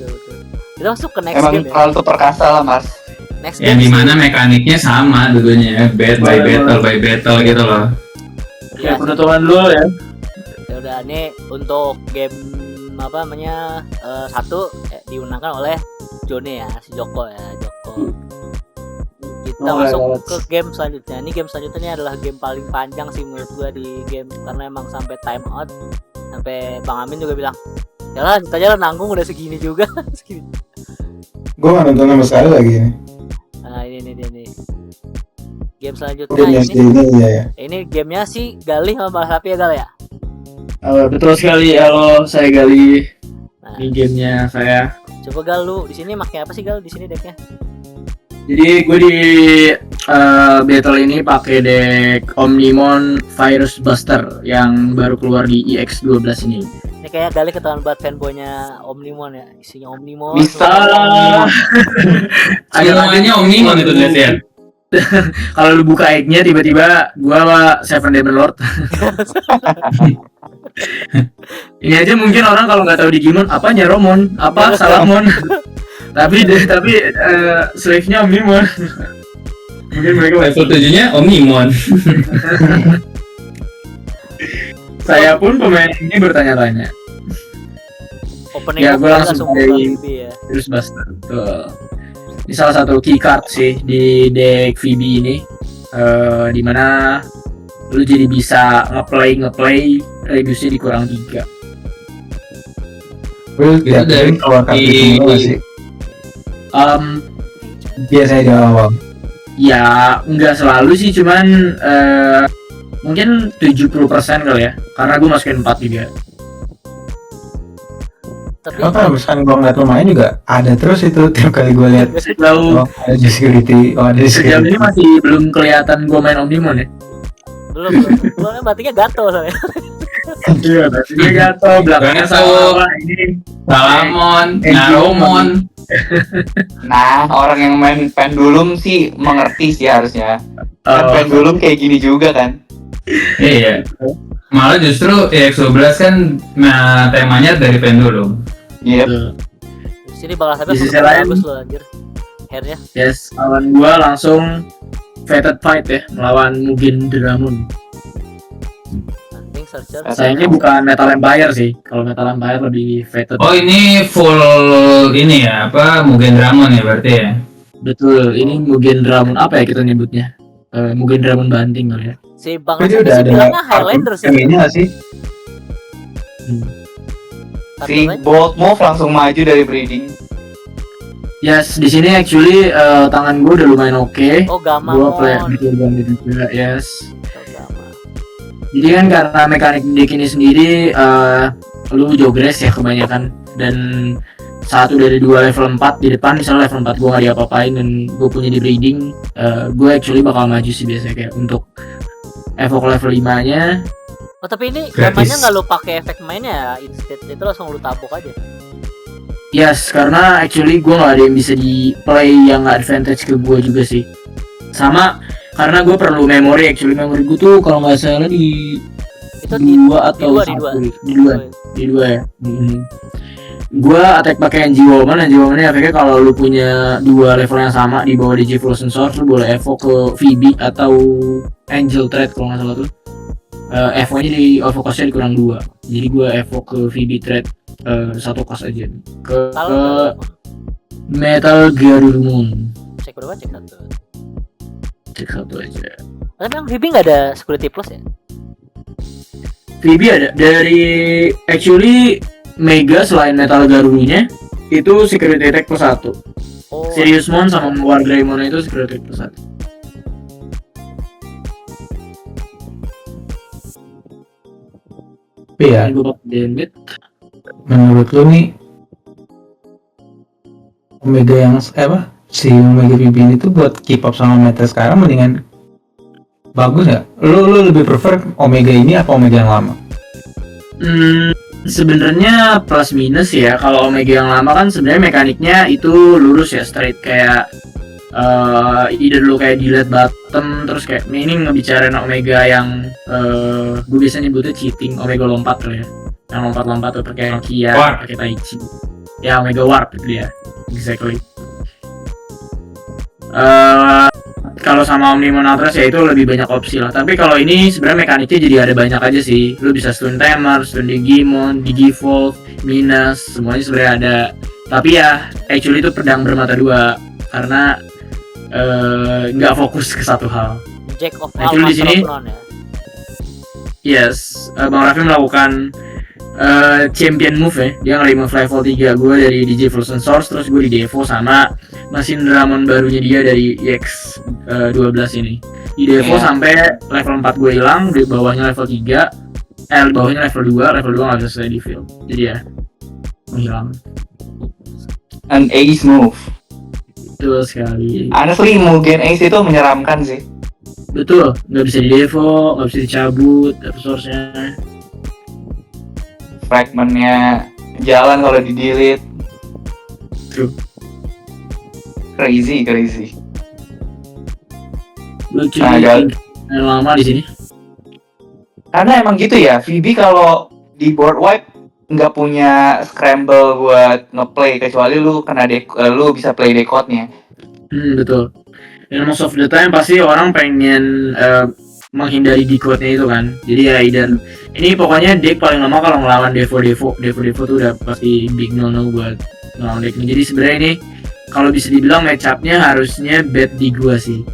betul. Kita masuk ke next Emang game ya. terlalu perkasa lah mas. Next Yang game dimana sih. mekaniknya sama dulunya, by battle gitu loh. Ya, Penutupan dulu ya. ya udah ini untuk game apa namanya satu dimenangkan oleh Jone ya, si Joko ya, Joko. Kita masuk ke game selanjutnya. Ini game selanjutnya ini adalah game paling panjang sih menurut gua di game karena emang sampai time out. Sampai Bang Amin juga bilang, "Jalan, kita jalan nanggung udah segini juga." Segini. Gue nggak nonton sama sekali lagi ini. Nah, ini dia nih. Game selanjutnya Game SD ini ya. ini gamenya si Galih sama Bang Sapi ya Gal ya. Betul sekali. Halo, saya Gali. Nah, Ini gamenya saya. coba Gal lu di sini pakai apa sih Gal di sini decknya? Jadi gue di battle ini pakai deck Omnimon Virus Buster yang baru keluar di EX12 ini. Ini kayak Galih ketahuan banget fanboynya Omnimon ya, isinya Omnimon. Bisa. Semuanya Omnimon itu lihat. Kalau lu buka egg-nya tiba-tiba gua sama Seven Demon Lord. Ini aja mungkin orang kalau nggak tahu Digimon apa Nyaromon, apa Salamon. tapi slave-nya Omnimon. Mungkin mereka Level 7-nya Omnimon. Saya pun pemain ini bertanya-tanya. Opening Ya, gua langsung dari- VB ya. Virus Buster. Betul. Ini salah satu key card sih di deck VB ini. Dimana lu jadi bisa ngeplay reduce-nya dikurang 3. Gue lihat dari- dari keluar kartu di- semua sih. Biasanya di awal. Ya nggak selalu sih, cuman mungkin 70% kali ya, karena gue masukin 4 juga. Tapi Oh kan misalkan gue ngeliat lu main juga ada terus itu tiap kali gue lihat. Lalu Oh ada security, oh ada sejauh security. ini masih belum kelihatan gue main Omnimon ya. belum batiknya gato soalnya. Iya, dia gato, belakangnya Gato. sawah ini. Salamon, Naromon. Nah orang yang main pendulum sih mengerti sih harusnya. Kan Oh, pendulum kayak gini juga kan. Iya. Malah justru EX12 kan temanya dari pendulum. Iya. betul. Di sini bakal sampai Di sisi super lain- bagus loh anjir. Hairnya. Yes, lawan gua langsung fated fight ya, melawan Mugen Dramon. Hunting searcher. Sayangnya bukan Metal Empire sih. Kalau Metal Empire lebih fated. Oh ini full ini ya apa Mugen Dramon ya berarti ya? Betul, ini Mugen Dramon apa ya kita nyebutnya? Mugen Dramon banting kali ya. Si Bang Tapi Sapi dia udah sih ada bilangnya Highlander sih. yang ini nggak sih? Si Kartunya. bold move langsung maju dari breeding. Yes, di sini actually tangan gue udah lumayan oke. Oh Gamma Gue play mode. betul banget juga, yes. Oh, Gamma. Jadi kan karena mekanik deck ini sendiri, lu jogres ya kebanyakan, dan satu dari dua level 4 di depan, misalnya level 4 gue gak diapa-apain dan gue punya di breeding, gue actually bakal maju sih biasanya kayak untuk evoke level 5 nya. Oh tapi ini Gratis. gamanya nggak lu pakai efek mainnya ya, instead itu langsung lu tabuk aja. Yes, karena actually gue gak ada yang bisa di play yang gak advantage ke gue juga sih. Sama karena gue perlu memori, actually memori gue tuh kalau nggak salah di Itu di 2 atau dua, 1 di 2 ya. Gue attack pakai NG Woman ini efeknya kalau lu punya dua level yang sama di bawah DJ Frozen Source, lu boleh evo ke Phoebe atau Angel Thread kalau nggak salah tuh. Evo nya di evo cost-nya dikurang 2. Jadi gue evo ke Phoebe Thread satu cost aja ke Kalau Metal Garurumon. cek berapa cek satu. Cek satu aja. Tapi yang VB nggak ada security plus ya? Phoebe ada dari actually Mega selain Metal Garurunya itu security attack plus 1. Oh. Serious Mon sama War Greymon itu security attack plus 1. Tapi ya Gue pakai Gambit. menurut lu nih Omega yang apa si Omega VB ini tuh buat keep up sama meta sekarang mendingan bagus nggak? Lu lebih prefer Omega ini apa Omega yang lama? Sebenarnya plus minus ya. Kalau Omega yang lama kan sebenarnya mekaniknya itu lurus ya, straight kayak either lu kayak delete bottom terus kayak ini ngebicarain Omega yang gue biasanya nyebutnya cheating, Omega lompat lah ya, yang lompat-lompat tuh pakai Kia, Wah. pakai Taichi. Ya Omega Warp itu dia. Exactly. Kalau sama Omnimon Ultras ya itu lebih banyak opsi lah. Tapi kalau ini sebenarnya mekaniknya jadi ada banyak aja sih. Lu bisa stun Tamer, stun Digimon, Digivolve, Minas, semuanya sebenarnya ada. Tapi ya actually itu pedang bermata dua karena nggak fokus ke satu hal. Jack of Nah, all itu di master sini- of none ya. Yes, Bang Raffi melakukan champion move ya. Dia nge-remove level 3 gue dari DJ Frozen Source, terus gue di Devo sama mesin Dramon barunya dia dari EX 12 ini. Di Devo Iya. sampai level 4 gue hilang, di bawahnya level 3, di bawahnya level 2 nggak bisa selesai di field. Jadi ya menghilang. An ace move. Betul sekali. Honestly, Mugen Ace itu menyeramkan sih. Betul, nggak bisa di Devo, nggak bisa dicabut resource-nya. Fragmentnya jalan kalau di delete. True. Crazy. Lucu Nah, nih, lama di sini. Karena emang gitu ya, Phoebe kalau di board wipe nggak punya scramble buat ngeplay kecuali lu kena lu bisa play decode-nya. Betul. Dan most of the time pasti orang pengen menghindari decode-nya itu kan. Jadi ya either ini pokoknya deck paling lama kalau ngelawan Devo tuh udah pasti big no buat ngelawan deck ini. Jadi sebenarnya ini kalau bisa dibilang match-up-nya harusnya bet di gua sih.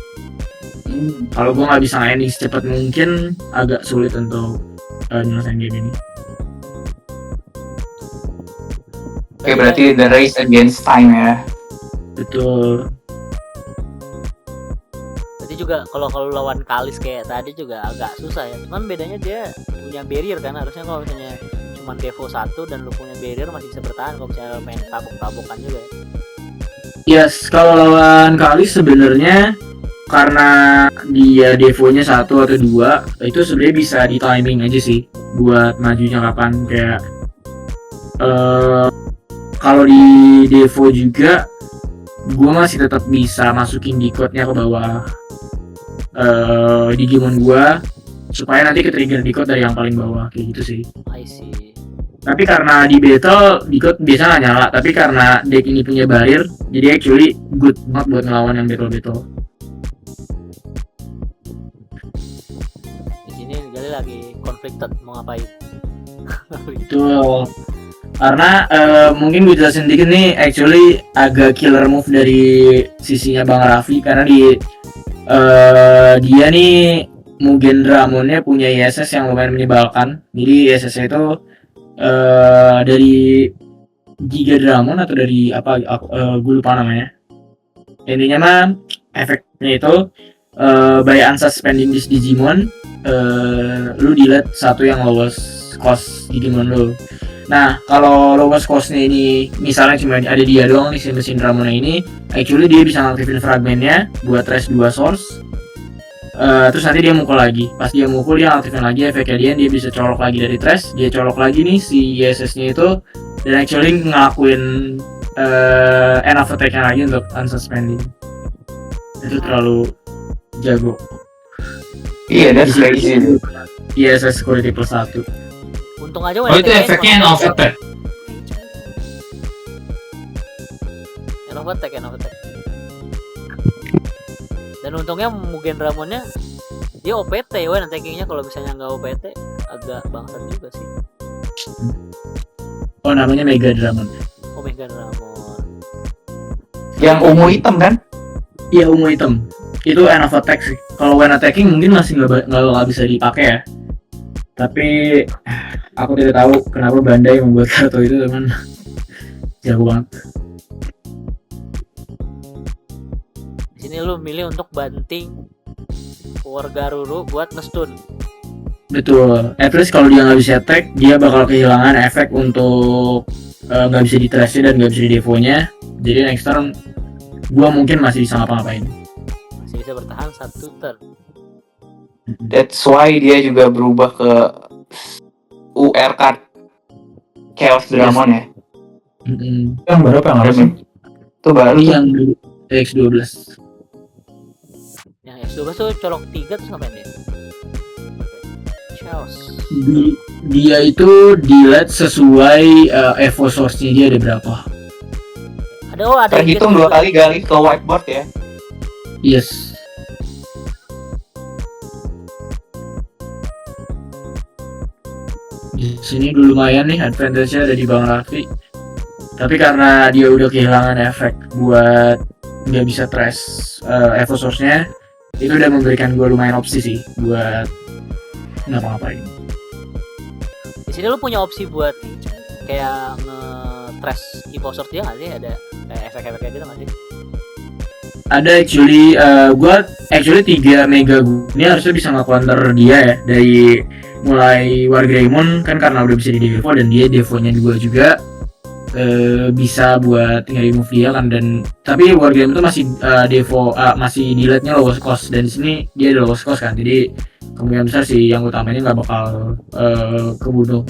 Kalau gua nggak bisa ending secepat mungkin agak sulit untuk nyelesain game ini. Oke, berarti the race against time ya. Betul. Tadi juga kalau lawan Kalis kayak tadi juga agak susah ya. Cuman bedanya dia punya barrier kan. Harusnya kalau misalnya cuman Devo 1 dan lu punya barrier masih bisa bertahan kalau misalnya main tabok-tabokan juga ya. Yes, kalau lawan Kalis sebenarnya karena dia Devo-nya 1 atau 2 itu sebenarnya bisa di timing aja sih buat majunya kapan. Kayak kalau di Devo juga gue masih tetap bisa masukin decode-nya ke bawah Digimon gue supaya nanti ke-trigger decode dari yang paling bawah kayak gitu sih. I see. Tapi karena di battle decode biasa nggak nyala, tapi karena deck ini punya barrier jadi actually good banget buat ngelawan yang battle. Di sini Gali lagi conflicted mau ngapain. Betul. Karena mungkin gue jelasin dikit nih, actually agak killer move dari sisinya Bang Raffi karena dia nih Mugen Dramonnya punya ISS yang lumayan menyebalkan. Jadi ISS itu dari Giga Dramon atau dari apa? Gue lupa namanya. Intinya mah efeknya itu by unsuspending this Digimon, lu delete satu yang lowest cost Digimon lu. Nah, kalau lowest cost-nya ini misalnya cuma ada dia doang nih si mesin Dramon ini, actually dia bisa ngaktifin fragmentnya buat trash 2 source. Terus nanti dia mukul lagi. Pas dia mukul dia aktifin lagi efeknya dia bisa colok lagi dari trash, dia colok lagi nih si ISS-nya itu dan actually ngelakuin end of attack-nya lagi untuk unsuspending. Itu terlalu jago. Iya, that's crazy. ISS security plus 1. Untung aja Oh itu efeknya end of attack. End of attack. Dan untungnya Mugen Dramonnya dia OPT ya, tankingnya kalau misalnya nggak OPT agak bangsat juga sih. Oh namanya Mega Dramon. Omega Dramon. Yang ungu hitam kan? Iya ungu hitam. Itu end of attack sih. Kalau when attacking mungkin masih nggak bisa dipakai ya. Tapi aku tidak tahu kenapa Bandai membuat kartu itu teman. Jago banget. Di sini lu milih untuk banting Wargaruru buat ngestun. Betul. At least kalau dia nggak bisa attack, dia bakal kehilangan efek untuk nggak bisa di trash dan nggak bisa di devo-nya. Jadi next turn gua mungkin masih bisa ngapa-ngapain. Masih bisa bertahan 1 turn. That's why dia juga berubah ke UR card Chaos Dramon ya. Yang berapa yang harus? Itu baru Ini tuh. yang X12. Yang X12 tuh colok 3 terus ngapain dia? Chaos. Dia itu delete sesuai evo source-nya dia ada berapa. Ada yang Terhitung gitu 2 kali garis ke whiteboard ya. Yes. Di sini lumayan nih advantage-nya ada di Bang Raffi. Tapi karena dia udah kehilangan efek buat nggak bisa trash Evo Source-nya, itu udah memberikan gue lumayan opsi sih buat ngapa-ngapain. Di sini lu punya opsi buat kayak nge-trash Evo Source dia nggak sih? Ada kayak efek-efek gitu nggak sih? Ada gue actually 3 mega ini harusnya bisa nge-counter dia ya, dari mulai Wargreymon kan karena udah bisa di devo dan dia devonya gue juga bisa buat nge-remove dia kan, dan tapi Wargreymon itu masih devo masih delete-nya lowest cost, dan di sini dia ada lowest cost kan, jadi kemungkinan besar sih yang utamanya nggak bakal kebunuh.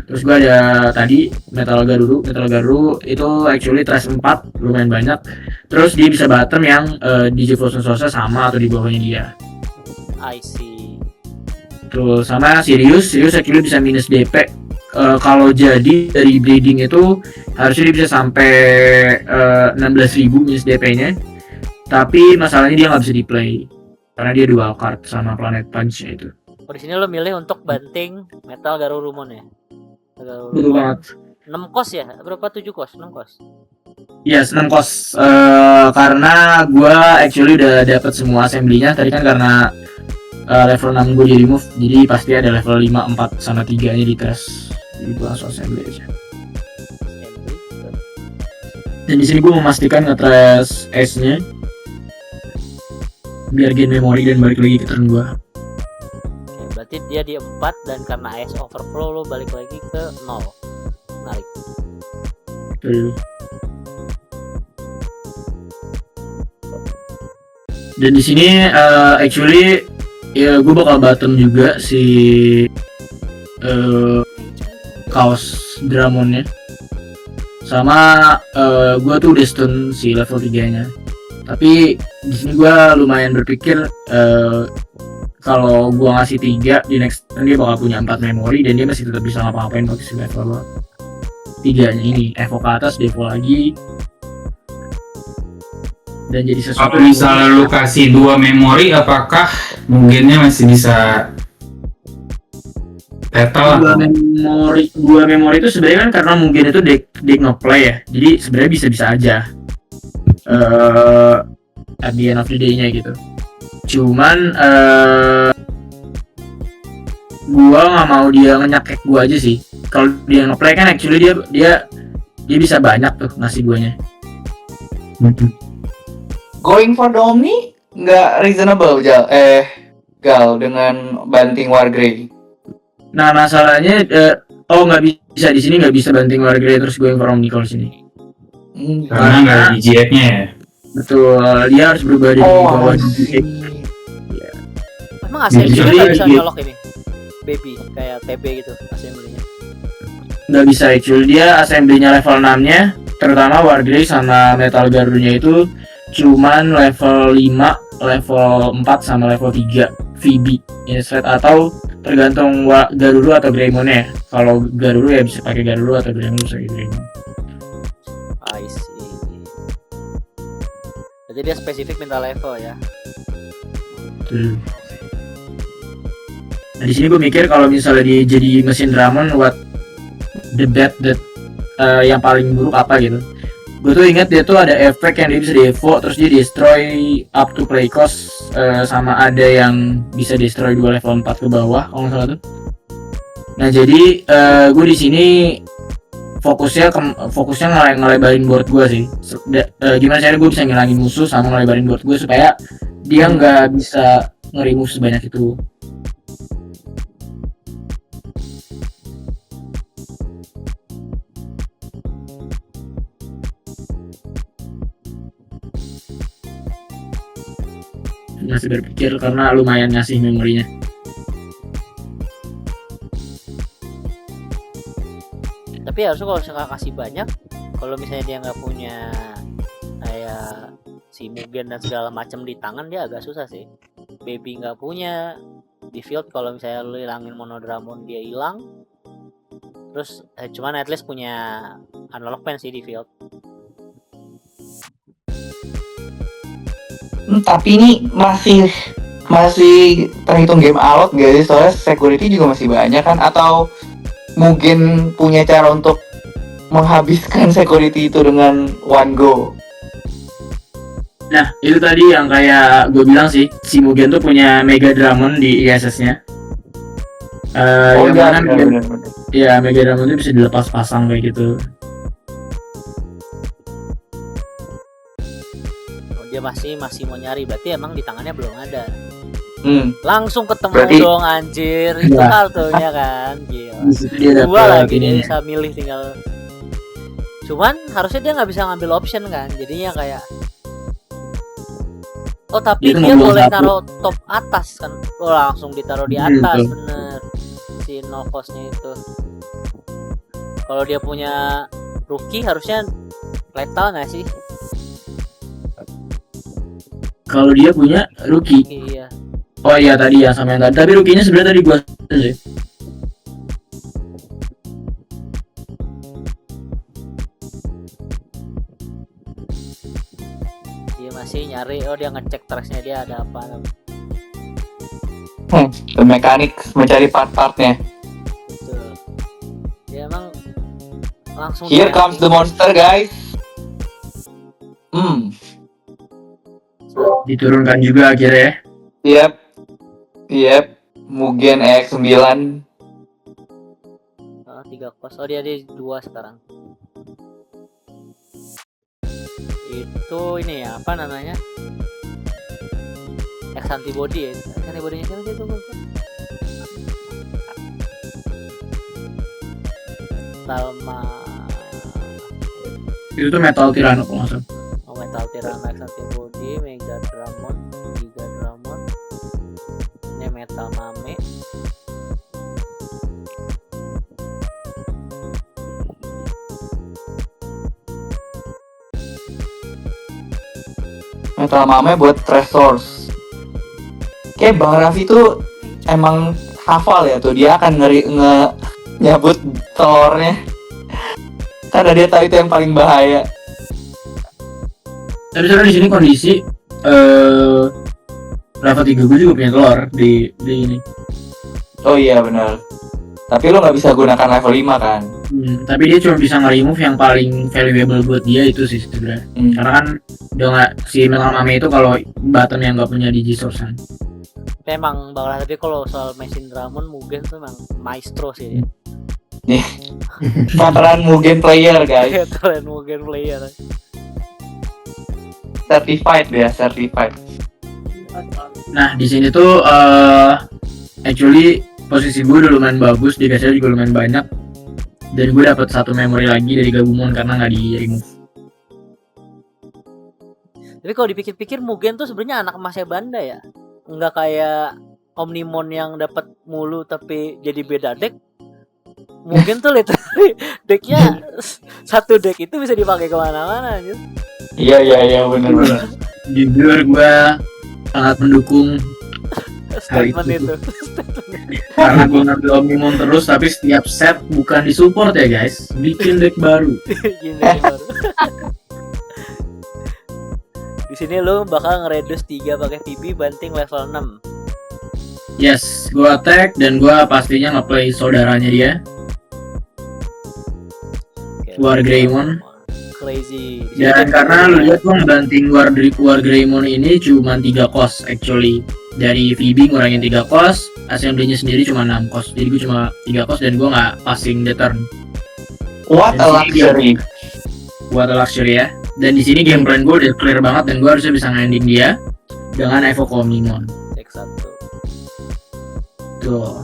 Terus gue ada tadi Metal Garuru itu actually trash 4 lumayan banyak. Terus dia bisa bottom yang DJ Frozen Source sama atau di bawahnya dia. I see. Terus sama Sirius actually bisa minus DP. Kalau jadi dari breeding itu harusnya dia bisa sampai 16.000 minus DP-nya. Tapi masalahnya dia nggak bisa di play karena dia dual card sama Planet Punch itu. Oh, di sini lo milih untuk banting Metal Garurumon ya? Betul banget. 6 kos ya? Berapa 7 kos? 6 kos. Yes, 6 kos. Karena gua actually udah dapat semua assembly-nya tadi kan, karena level 6 gue di remove, jadi pasti ada level 5, 4 sama 3 nya di trash. Jadi gua langsung assembly aja. Dan di sini gua memastikan nge-trash S-nya biar gain memori dan balik lagi ke turn gua. Oke, berarti dia di 4 dan karena AS overflow lo balik lagi ke 0. Menarik. Betul. Dan di sini actually ya gue bakal bottom juga si Chaos Dramonnya, sama gue tuh udah stun si level 3 nya. Tapi di sini gue lumayan berpikir kalau gue ngasih 3 di next turn dia bakal punya 4 memori dan dia masih tetap bisa ngapa-ngapain pakai si level 3 nya ini. Evo ke atas, devo lagi, dan jadi sesuatu. Kalau misalnya lu kasih 2 memori, apakah mungkinnya masih bisa lethal? Dua memori itu sebenarnya kan karena mungkin itu deck ngeplay ya, jadi sebenarnya bisa aja at the end of the day-nya gitu. Cuman gua nggak mau dia ngenyakek gua aja sih. Kalau dia ngeplay kan actually dia bisa banyak tuh ngasih guanya. Going for the Omni nggak reasonable Gal dengan banting Wargrey. Nah masalahnya nggak bisa di sini, nggak bisa banting Wargrey terus going for Omni kalau sini. Karena nggak ada GX-nya ya. Betul, dia harus berubah di bawah GX. Emang assembly-nya Jadi, nggak bisa dia- nyolok ini? Baby, kayak TB gitu assembly-nya. Nggak bisa actually, dia assembly-nya level 6-nya, terutama Wargrey sama Metal Garurunya itu cuman level 5, level 4 sama level 3 VB instead, atau tergantung Garuru atau Greymon-nya. Kalau Garuru ya bisa pakai Garuru, atau Greymon bisa pakai Greymon. I see. Jadi dia spesifik minta level ya. Betul. Nah di sini gue mikir kalau misalnya dia jadi mesin Dramon, what the bad that yang paling buruk apa gitu. Gue tuh ingat dia tuh ada efek yang dia bisa devo terus dia destroy up to play cost, sama ada yang bisa destroy 2 level 4 ke bawah kalau nggak salah tuh. Nah jadi gue di sini fokusnya ngelebarin board gue sih. Gimana caranya gue bisa ngilangin musuh sama ngelebarin board gue supaya dia nggak bisa nge-remove sebanyak itu. Masih berpikir karena lumayan ngasih memorinya. Tapi harusnya kalau misalnya kasih banyak, kalau misalnya dia nggak punya kayak si Mugen dan segala macam di tangan, dia agak susah sih. Baby nggak punya di field, kalau misalnya lu hilangin Monodramon dia hilang. Terus cuman at least punya Unlock Pen sih di field. Tapi ini masih terhitung game alot gak sih? Soalnya security juga masih banyak kan? Atau mungkin punya cara untuk menghabiskan security itu dengan one go? Nah, itu tadi yang kayak gue bilang sih, si Mugen tuh punya Mega Dramon di ISS-nya. Yang iya, mana benar. ya Mega Dramon itu bisa dilepas pasang kayak gitu. Oh, dia masih mau nyari, berarti emang di tangannya belum ada. Langsung ketemu Berarti- dong anjir, itu Iya. kartunya kan, gila. Di situ dia Dua dapet lagi dia ininya. bisa milih tinggal. Cuman harusnya dia nggak bisa ngambil option kan, jadinya kayak. Oh tapi Itu dia membuang boleh satu. taruh top atas kan, oh langsung ditaruh di atas, Betul. bener si no cost-nya itu. Kalau dia punya rookie harusnya lethal nggak sih? Kalau dia punya rookie. Iya. Oh iya tadi ya sama yang tadi. Tapi rookie-nya sebenarnya tadi gua sih. Dia masih nyari, oh dia ngecek tracksnya dia ada apa. The mekanik mencari part-partnya. Betul. Dia emang langsung Here dia- comes the monster, guys. Diturunkan juga akhirnya ya. Yep. Mugen EX9. 3 kos. Oh dia di 2 sekarang. Itu ini ya, apa namanya? X antibody ya. X antibody-nya siapa sih itu? Talma. Itu tuh Metal Tyranno kalau nggak salah. Oh, Metal Tyranno X antibody, Mega Dramon, Giga Dramon. Ini Metal Mame. Metal Mame buat Treasures. Kayak Bang Raffi tuh emang hafal ya tuh, dia akan nyabut telurnya. Karena dia tahu itu yang paling bahaya. Tapi sekarang di sini kondisi level 3 gue juga punya telur di ini. Oh iya benar. Tapi lo nggak bisa gunakan level 5 kan? Tapi dia cuma bisa nge-remove yang paling valuable buat dia itu sih sebenarnya. Karena kan udah nggak, si Metal Mame itu kalau button yang nggak punya Digisource kan. Memang Bang Raffi kalau soal Machine Dramon Mugen tuh memang maestro sih dia. Veteran Mugen player guys. Keren Mugen player. Certified dia, certified. Nah di sini tuh actually posisi gue udah lumayan bagus, dikasih juga lumayan banyak, dan gue dapat 1 memori lagi dari Gabumon karena nggak di remove. Tapi kalau dipikir-pikir Mugen tuh sebenarnya anak emasnya Banda ya. Enggak kayak Omnimon yang dapat mulu tapi jadi beda deck. Mugen tuh literally decknya satu deck itu bisa dipakai kemana-mana anjir. Iya benar. Jujur gue sangat mendukung Statement itu. itu. karena gue ngambil Omnimon terus, tapi setiap set bukan disupport ya guys, bikin deck baru. Gini baru. Di sini lo bakal ngereduce 3 pakai PB banting level 6. Yes, gue attack dan gue pastinya nge-play saudaranya dia, War Greymon. Crazy. Di sini Dan dia karena bisa- lu lihat gue ngebanting War Greymon ini cuma 3 cost actually. Dari VB ngurangin 3 cost, assembly-nya sendiri cuma 6 cost. Jadi gue cuma 3 cost dan gue nggak passing the turn. What a luxury. Buat luxury ya. Dan di sini game plan gue udah clear banget dan gue harusnya bisa nge-ending dia dengan Evoke Omnimon. Cek 1. Tuh.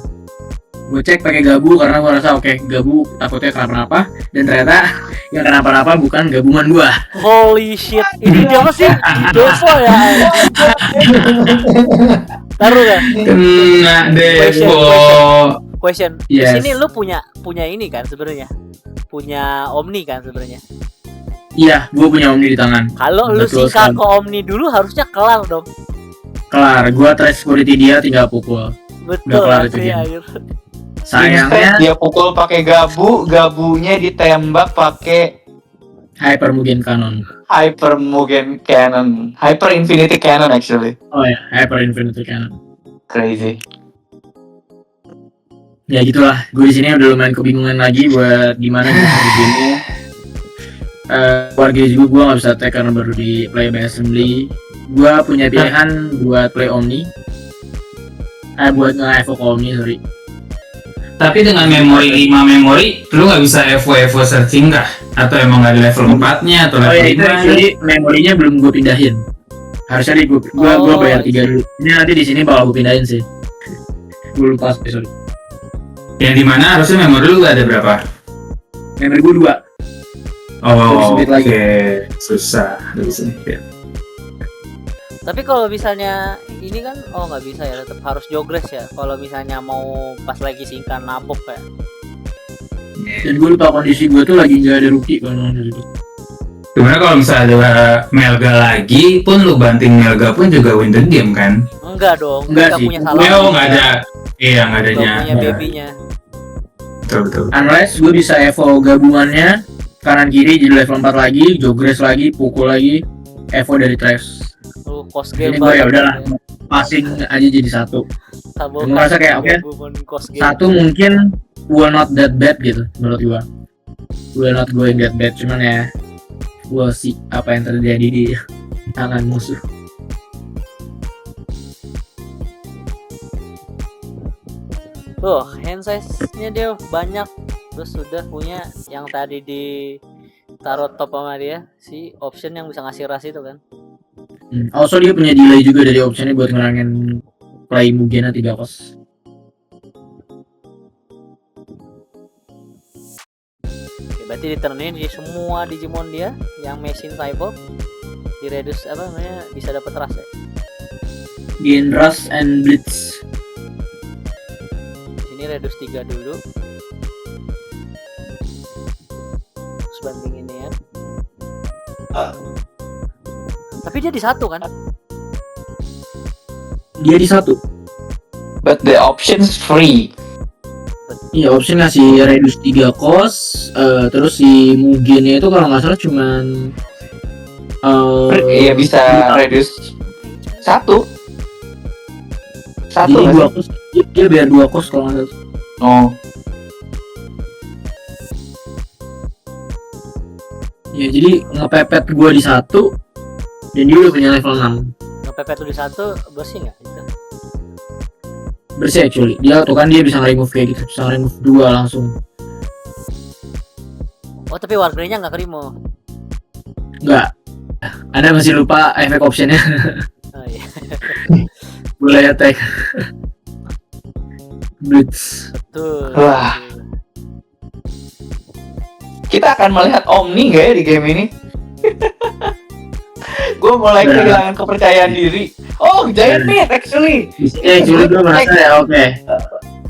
Gue cek pakai Gabu karena gue rasa oke, Gabu takutnya kenapa-napa, dan ternyata yang kenapa-napa bukan gabungan gue. Holy shit. Ini dia apa sih? Devo ya. Taruh kan? Kena Devo. Question. Yes. Di sini lu punya ini kan sebenarnya. Punya Omni kan sebenarnya. Iya, gue punya Omni di tangan. Kalau lu Betul sika sekali. ke Omni dulu harusnya kelar dong. Kelar, gue trash security dia tinggal pukul. Betul. kelar itu asli, game. akhir. Instead Sayangnya dia pukul pakai gabunya ditembak pakai Hyper Mugen Canon. Hyper Mugen Cannon, Hyper Infinity Cannon actually. Oh ya, Hyper Infinity Canon. Crazy. Ya gitulah, gue di sini udah lumayan kebingungan lagi buat gimana gitu gamenya. Warga juga gue nggak bisa tag karena baru di play by assembly. Gue punya pilihan buat play Omni, buat nge-evoke Omni, sorry. Tapi dengan memori 5 memori, lu nggak bisa evo searching kah? Atau emang nggak di level 4-nya atau Oh level ya itu 5? actually memorinya belum gue pindahin. Harusnya gue bayar 3 dulu. Ini nanti di sini bakal gue pindahin sih. Gue lupa sorry. Yang dimana harusnya memori lu ada berapa? Memori gue 2. Oh, Lebih oke. sempit lagi. Susah. Lebih sempit. Tapi kalau misalnya ini kan nggak bisa ya, tetap harus jogres ya. Kalau misalnya mau pas lagi singkat nabok ya. Dan gue lupa kondisi gue tuh lagi nggak ada rookie kan gitu. Sebenarnya kalau misalnya ada Melga lagi pun lu banting Melga pun juga win the game kan? Enggak dong, Enggak nggak sih. punya salah. Oh nggak ada. Iya nggak Nggak adanya. punya babynya. Betul. Unless gue bisa evo gabungannya kanan kiri jadi level 4 lagi, jogres lagi, pukul lagi, evo dari trash. Lu cost Ini game gue ya banget udahlah, ya. passing aja jadi satu. Sabokan Gue ngerasa kayak, oke, gabungan cost game. Satu mungkin will not that bad gitu menurut gue. Will not going that bad, cuman ya we'll see apa yang terjadi di tangan musuh. Tuh, hand size-nya dia banyak. Terus sudah punya yang tadi di taruh top sama dia, si option yang bisa ngasih ras itu kan. Also dia punya delay juga dari optionnya buat ngerangin play Mugena 3 kos. Oke, berarti diternein di semua Digimon dia yang mesin cyborg di reduce apa namanya bisa dapat ras ya. Gain Rush and Blitz. Sini reduce 3 dulu. Terus bandingin ya. Tapi dia di satu kan? Dia di satu. But the options free. Iya, option ngasih reduce 3 kos, terus si Mugennya itu kalau nggak salah cuman Iya bisa reduce satu jadi nggak 2 sih? kos, dia biar 2 kos kalau nggak salah. Oh, Ya jadi ngepepet gua di satu dan dia udah punya level 6. Ngepepet lu di satu bersih nggak itu? Bersih actually. Dia tuh kan dia bisa nge-remove kayak gitu, bisa nge-remove 2 langsung. Oh tapi warnanya nggak kerimo. Enggak. Anda masih lupa efek optionnya. Oh iya. Boleh attack. Blitz. Betul. Wah. Kita akan melihat Omni nggak ya di game ini? Gue mulai kehilangan kepercayaan diri. Oh, Giant Meat actually. Di sini actually gue merasa ya oke.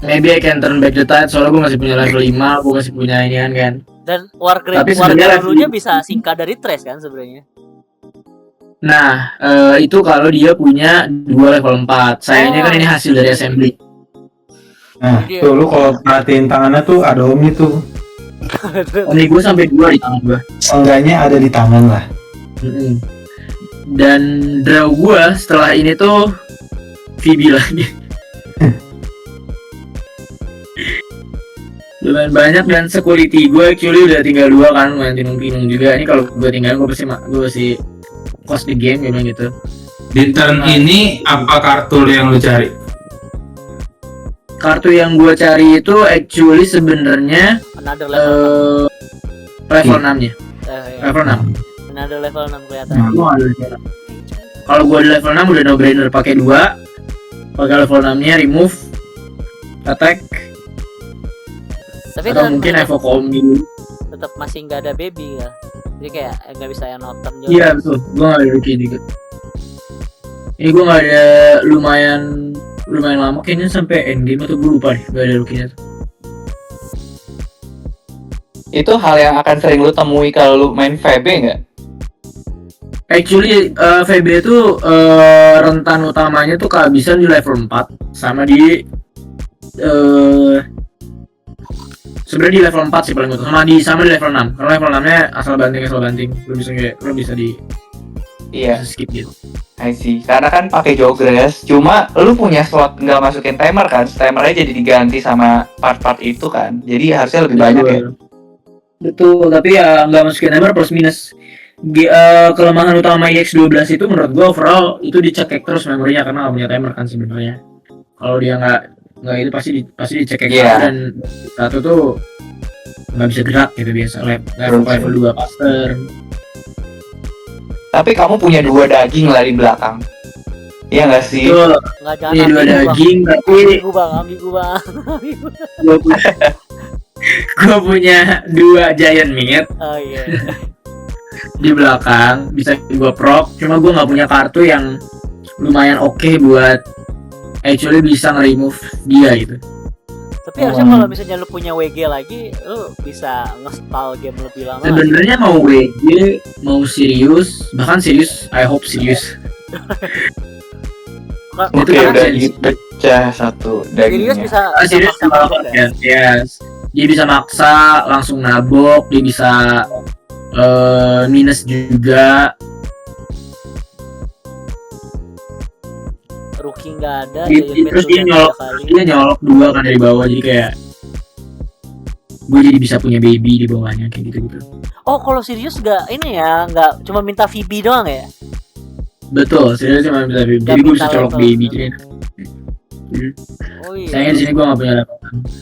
Maybe I can turn back the tide soalnya gue masih punya level 5, gue masih punya inian kan. Dan wargrade Tapi sebenarnya dulunya bisa singkat dari trace kan sebenarnya. Nah, itu kalau dia punya 2 level 4. Sayangnya kan ini hasil dari assembly. Nah, Iya. tuh lu kalau perhatiin tangannya tuh ada Omni tuh. Omni gue sampai 2 di tangan gue. Seenggaknya ada di tangan lah. Dan draw gue setelah ini tuh Phoebe lagi. Lumayan banyak dan security gue actually udah tinggal 2 kan, lumayan bingung juga. Ini kalau gue tinggal gue pasti cost the game gitu. Di turn ini apa kartu yang lu cari? Kartu yang gue cari itu actually sebenarnya Another level level 6-nya. 6. Level 6. Another level 6 kelihatan. Kalau gue di level 6 udah no brainer pakai 2. Pakai level 6-nya remove, attack, Tapi atau mungkin evoke Omni. tetap masih nggak ada baby ya. Jadi kayak nggak bisa yang nocturn juga. Iya betul, gue gak ada rookie juga. Ini gue gak ada lumayan lama kayaknya sampai endgame atau gue lupa deh, gak ada rookie-nya tuh. Itu hal yang akan sering lu temui kalau lu main VB nggak? Actually VB itu rentan utamanya tuh kehabisan di level 4 sama di Sebenarnya di level 4 sih paling utama, sama di level 6. Karena level 6-nya asal banting. Lu bisa Iya, skip gitu. I see. Karena kan pakai Jogress, cuma lu punya slot nggak masukin timer kan? Timernya jadi diganti sama part-part itu kan. Jadi harusnya lebih banyak ya. Betul, tapi ya nggak masukin timer plus minus. Kelemahan utama IX12 itu menurut gua overall itu dicekek terus memorinya karena nggak punya timer kan sebenarnya. Kalau dia nggak itu pasti dicekek Iya. dan satu tuh nggak bisa gerak gitu biasa. Level 2 caster. Tapi kamu punya 2 daging lah di belakang. Iya nggak sih? Itu Nggak, jangan punya 2 ambigu, Bang. daging tapi Ambigu bang, ambigu bang. gua punya 2 giant meat Oh iya. di belakang bisa gua proc, cuma gua nggak punya kartu yang lumayan oke buat actually bisa nge-remove dia gitu. Tapi harusnya kalau misalnya lu punya WG lagi, lu bisa nge-stall game lebih lama. Sebenarnya mau WG, mau serius, bahkan serius, I hope serius. Itu Oke, kan udah serius. dipecah satu Serius dagingnya. bisa Serius maksa nabok ya? yes. Dia bisa maksa langsung nabok, dia bisa minus juga. Rookie nggak ada, Terus dia nyolok 2 kan dari bawah, jadi kayak gue jadi bisa punya baby di bawahnya kayak gitu. Oh kalau serius nggak ini ya, nggak cuma minta VB doang ya? Betul, serius cuma bisa baby. Jadi gue bisa colok level. baby jadi. Oh iya. Sayangnya di sini gue nggak punya level.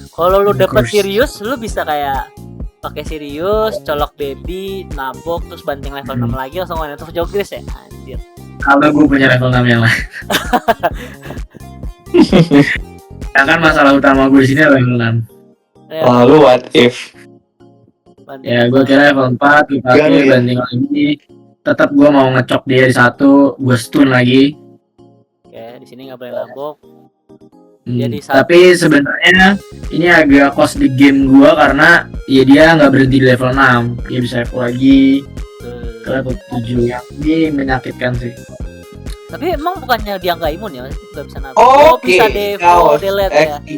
Kalau lu dapet Course. serius, lu bisa kayak pakai serius, colok baby, nabok, terus banting level 6 lagi langsung main tuh Jogress ya? Anjir. Kalau gue punya level 6 yang lain. Ya kan masalah utama gue di sini adalah level 6. Ya, Lalu what if? banting Ya gue kira level 4 dipakai Ganti ya? banding lagi. Tetap gue mau ngecok dia di 1, gue stun lagi. Oke, di sini nggak boleh nabok. Jadi Tapi sebenarnya ini agak cost di game gue karena ya dia nggak berhenti di level 6. Dia bisa evo lagi ke level 7 yang ini menyakitkan sih. Tapi emang bukannya dia nggak imun ya? Nggak bisa nabok. Oh, Oke, bisa devo, kaos delete ya? X3.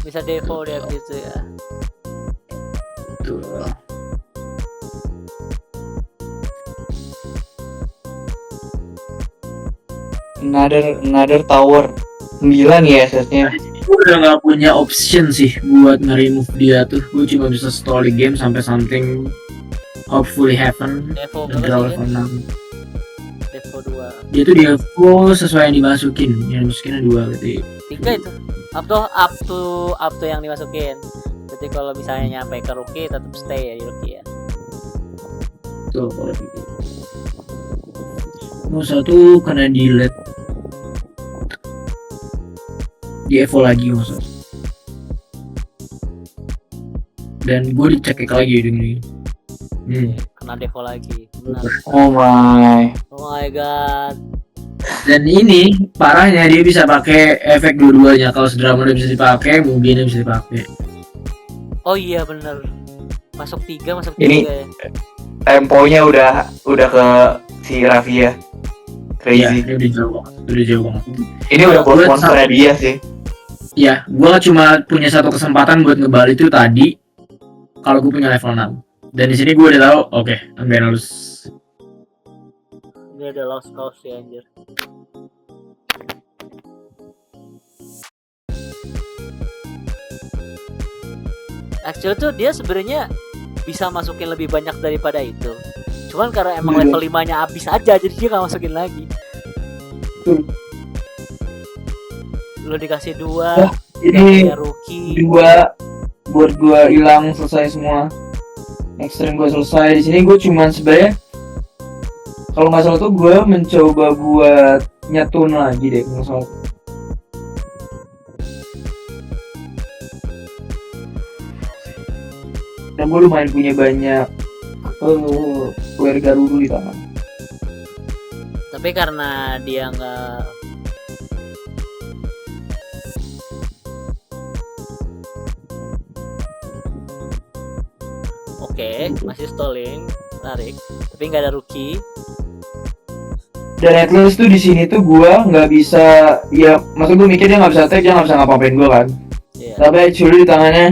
Bisa devo dia gitu ya? Tuh. Another tower 9 ya SS-nya. Gue udah nggak punya option sih buat nge-remove dia tuh. Gue cuma bisa stall di game sampai something hopefully happen. Devo Dan berapa sih? level 6. Devo 2. Dia tuh di evo sesuai yang dimasukin. Yang dimasukinnya 2 berarti. 3 itu. Up to yang dimasukin. Jadi kalau misalnya nyampe ke rookie tetap stay ya di rookie ya. Tuh kalau gitu. Mau satu kena delete. Di evo lagi maksud. Dan gue dicekik lagi dengan ini. Kena devo lagi. Benar. Oh my. Oh my god. Dan ini parahnya dia bisa pakai efek dua-duanya. Kalau Sedrama udah bisa dipakai, mungkin bisa dipakai. Oh iya bener. Masuk 3 Ini- ya. Temponya udah ke si Raffi ya. Iya, Crazy. ini udah jauh banget. Ini udah Kalau buat buat monsternya dia sih. Ya, gue cuma punya satu kesempatan buat ngebalik itu tadi. Kalau gue punya level 6. Dan di sini gue udah tahu, oke, I'm gonna lose. Ini ada lost cause ya anjir. Actually tuh dia sebenarnya bisa masukin lebih banyak daripada itu. Cuman karena emang level 5-nya habis aja jadi dia nggak masukin lagi. Lo dikasih 2, Ini ya rookie. 2 buat gue hilang selesai semua. Extreme gue selesai. Di sini gue cuman sebenarnya kalau nggak salah tuh gue mencoba buat nyetun lagi deh nggak salah. Dan gue lumayan punya banyak warga Garudu di tangan. Tapi karena dia nggak Oke, masih stalling, menarik. Tapi nggak ada rookie. Dan at least tuh di sini tuh gue nggak bisa, ya maksud gue mikir dia nggak bisa attack, dia nggak bisa ngapa-ngapain gue kan. Iya. Tapi actually di tangannya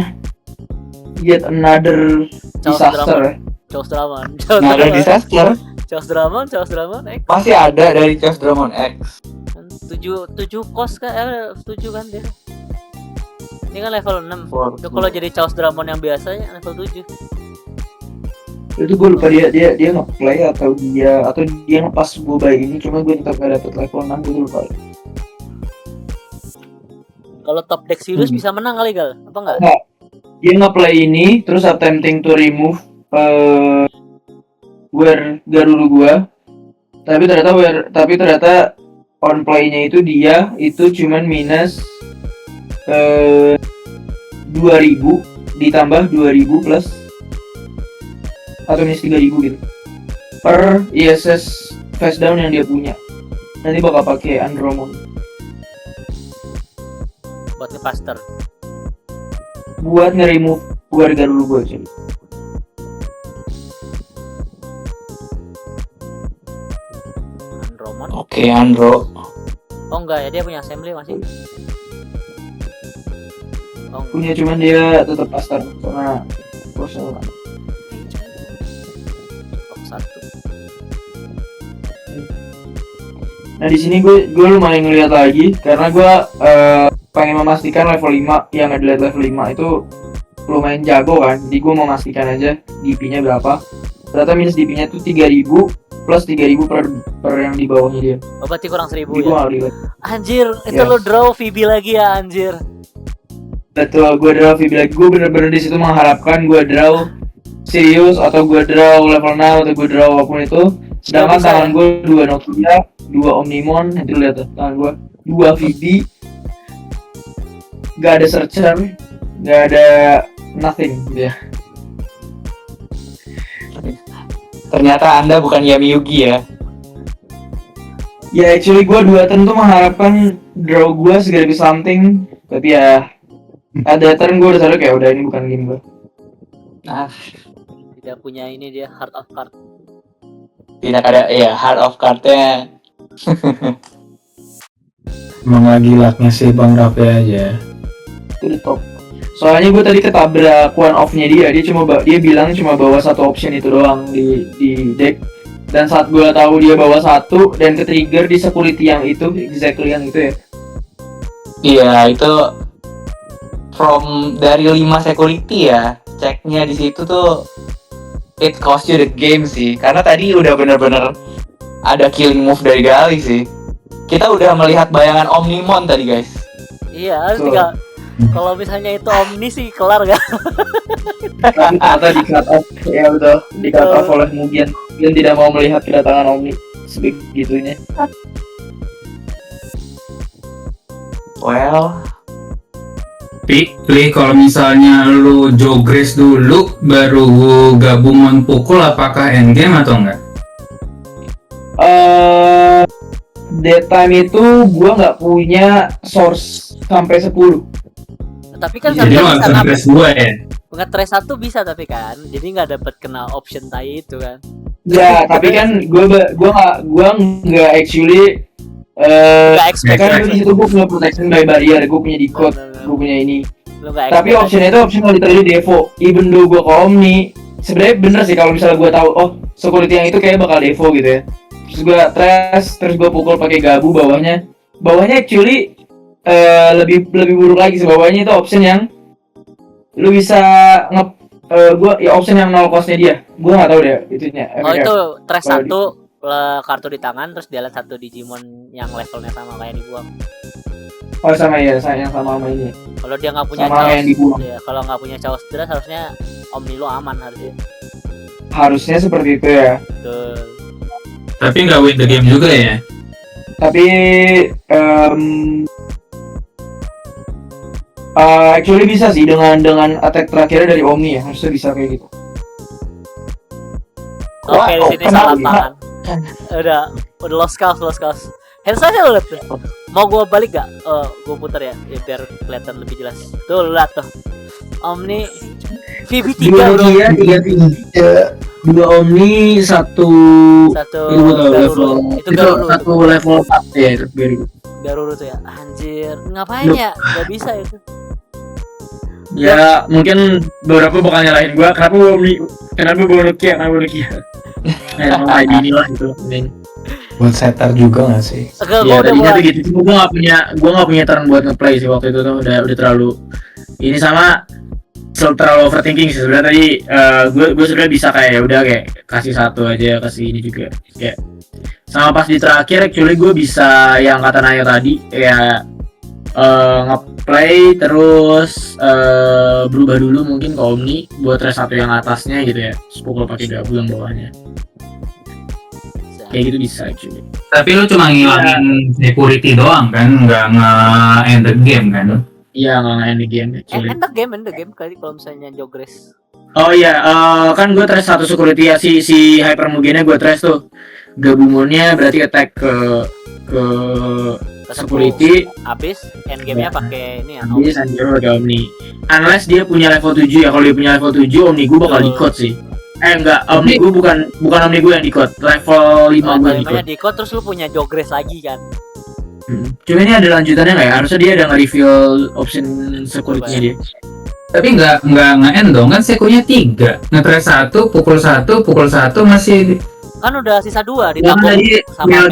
yet another disaster ya. Chaos Dramon. Nggak ada disaster. Chaos Dramon, Masih ada dari Chaos Dramon X. 7 kos kan, 7 kan dia. Ini kan level 6. For- Itu kalau jadi Chaos Dramon yang biasanya level 7. Itu gue lupa dia nge-play atau dia ngepas boba ini, cuma gue tetap gak dapet level 6, gue lupa. Kalau top deck Sirius bisa menang kali Gal? Apa enggak? Nggak. Dia nge-play ini terus attempting to remove wear Garuru gua. Tapi ternyata on play-nya itu dia itu cuman minus 2000 ditambah 2000 plus atau minus 3000 gitu per ISS face down yang dia punya. Nanti bakal pakai Andromon Buat ngepaster. buat nge-remove wear Garuru gua cuy. Andromon. Oke, Andro. Oh enggak ya, dia punya assembly masih. Oh enggak. Punya, cuman dia tetap master karena personal. Top 1. Nah di sini gue lumayan ngeliat lagi karena gue pengen memastikan level 5 yang ada level 5 itu lumayan jago kan. Jadi gue mau memastikan aja DP-nya berapa. Ternyata minus DP-nya tuh 3000 plus 3000 per yang di bawahnya dia. Oh, berarti kurang 1000 Jadi gue ya. gak lihat. Anjir, itu Yes. lo draw Phoebe lagi ya anjir. Betul, gue draw VB lagi. Gue bener-bener di situ mengharapkan gue draw Sirius atau gue draw level 6 atau gue draw apapun itu. Sedangkan bisa, tangan ya? gue 2 Nokia, 2 Omnimon, nanti lu lihat tuh tangan gue 2 VB. Gak ada searcher, gak ada nothing gitu ya. Ternyata Anda bukan Yami Yugi ya. Ya actually gue 2 turn tuh mengharapkan draw gue segera bisa something. Tapi ya ada turn gue udah sadar kayak udah ini bukan game gue. Nah, Tidak punya ini dia Heart of Card. tidak ada ya Heart of Card-nya. Emang lagi lucknya si Bang Raffi aja. Itu the top. Soalnya gue tadi ketabrak one off-nya dia bilang cuma bawa satu option itu doang di deck. Dan saat gue tahu dia bawa satu dan ke-trigger di security yang itu, exactly yang itu ya. Iya, itu dari 5 security ya. Ceknya di situ tuh it cost you the game sih. Karena tadi udah bener-bener ada killing move dari Gali sih. Kita udah melihat bayangan Omnimon tadi, guys. Iya, Betul. tinggal kalau misalnya itu Omni sih kelar gak? Tapi ternyata di cut off, ya betul, di cut off oleh Mugen. Mugen tidak mau melihat kedatangan Omni sebegitunya. Well, Pilih kalau misalnya lu jogres dulu baru gabung on pukul, apakah endgame atau enggak? Daytime itu gua nggak punya source sampai 10. Tapi kan Jadi lu bisa harus nge-trace 2 ya? nge-trace 1 bisa tapi kan. Jadi nggak dapat kena option tai itu kan. Ya, tapi kan gua nggak actually Nggak expect kan gitu. di situ gua punya protection by barrier, gua punya decode, gua punya ini. Lu nggak Tapi expect option itu option literally devo. Even though gua ke Omni, sebenarnya bener sih kalau misalnya gua tahu oh security yang itu kayak bakal devo gitu ya. Terus gua terus gua pukul pakai gabu bawahnya actually lebih buruk lagi sih. Bawahnya itu option yang lu bisa gua ya option yang nol costnya dia. Gua nggak tahu deh itunya. Oh itu trace Kalau 1 kartu di tangan terus dia lihat 1 Digimon yang levelnya sama kayak dibuang. Oh sama ya, yang sama ini. Kalau dia nggak punya Sama yang dibuang. ya, kalau nggak punya Chaos Dras harusnya Omni lo aman harusnya. Harusnya seperti itu ya. Betul. Tapi nggak win the game juga ya? Tapi actually bisa sih dengan attack terakhirnya dari Omni ya, harusnya bisa kayak gitu. Oke, di sini kenapa? salah tangan. Udah lost cause. Hands aja lo liat tuh. Mau gua balik gak? Gua putar ya, biar kelihatan lebih jelas. Tuh lihat tuh. Omni VB3 bro. Nokia, 3 2 Omni, 1 Satu Garuru. Itu Garuru. satu level 4 ya itu. Garuru tuh ya. Anjir, ngapain ya? Gak bisa itu. Ya mungkin beberapa bakal nyalahin gua kenapa bawa Nokia. Nah, ID inilah gitu. Buat setter juga nggak sih? Enggak, Ya gua udah tadinya tuh mulai. gitu. Cuma gua nggak punya turn buat ngeplay sih waktu itu tuh udah terlalu ini sama terlalu overthinking sih sebenarnya tadi. Gue sebenarnya bisa kayak ya udah kayak kasih satu aja, kasih ini juga kayak sama pas di terakhir actually gue bisa yang kata Nayo tadi ya ngeplay terus berubah dulu mungkin ke Omni buat res satu yang atasnya gitu ya, sepukul pakai gabu yang bawahnya kayak gitu bisa actually. Tapi lu cuma ngilangin security doang kan, nggak nge-end the game kan? Iya nggak end the game actually. End the game kali kalau misalnya Jogres. Oh iya, kan gue trash satu security ya si Hypermugennya gue trash tuh. Gabungannya berarti attack ke security. Habis end game-nya pakai ini ya. Habis Anjiro pakai Omni. Unless dia punya level 7 ya. Kalau dia punya level 7 Omni gue bakal di-code sih. Enggak, Omni gue bukan Omni gue yang di-code. Level 5 gue yang di-code. di-code terus lu punya Jogres lagi kan. Cuma ini ada lanjutannya nggak ya? Harusnya dia ada nge-reveal option security-nya dia. Tapi nggak nge-end dong, kan sekunya 3. Nge-trash 1, pukul 1 masih Kan udah sisa 2 Yang ditambah tadi sama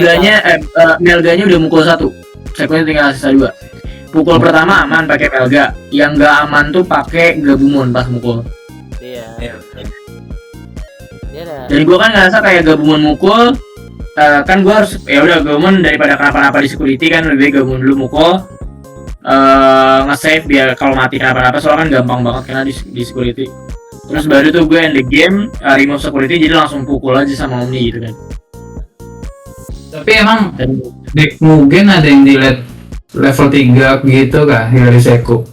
Melganya udah mukul 1. Sekunya tinggal sisa 2. Pukul pertama aman pakai Melga. Yang nggak aman tuh pakai Gabumon pas mukul. Iya. Dia ada. Dan gua kan ngerasa kayak Gabumon mukul kan gua harus ya udah Gabumon daripada kenapa-napa di security kan lebih baik Gabumon dulu mukul nge-save biar kalau mati kenapa-napa soalnya kan gampang banget kena di security. Terus baru tuh gue end the game remove security jadi langsung pukul aja sama Omni gitu kan. Tapi emang Dan deck Mugen ada yang di level 3 gitu kah dari Seku?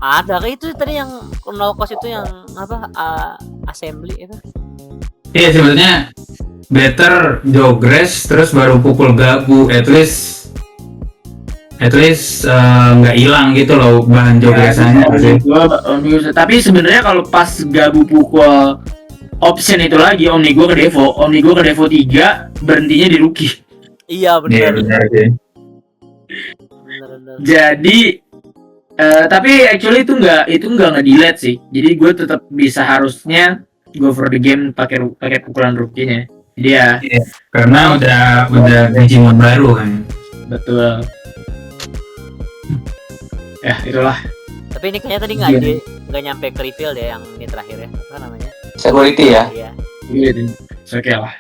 Ada kayak itu tadi yang nol cost itu yang apa assembly itu. Iya sebenarnya better Jogres terus baru pukul Gabu, at least nggak hilang gitu loh bahan Jogresannya sih. Tapi sebenarnya kalau pas Gabu pukul option itu lagi Omni gue ke Devo 3 berhentinya di rookie. Iya Iya benar. benar sih. Benar. Jadi tapi actually itu nggak nge-delete sih. Jadi gue tetap bisa harusnya go for the game pakai pukulan rookie-nya. Jadi ya Karena udah Digimon baru kan. betul. Ya itulah. Tapi ini kayaknya tadi nggak nyampe ke reveal deh yang ini terakhir ya. Apa namanya? Security ya. Iya. Gitu. Oke lah.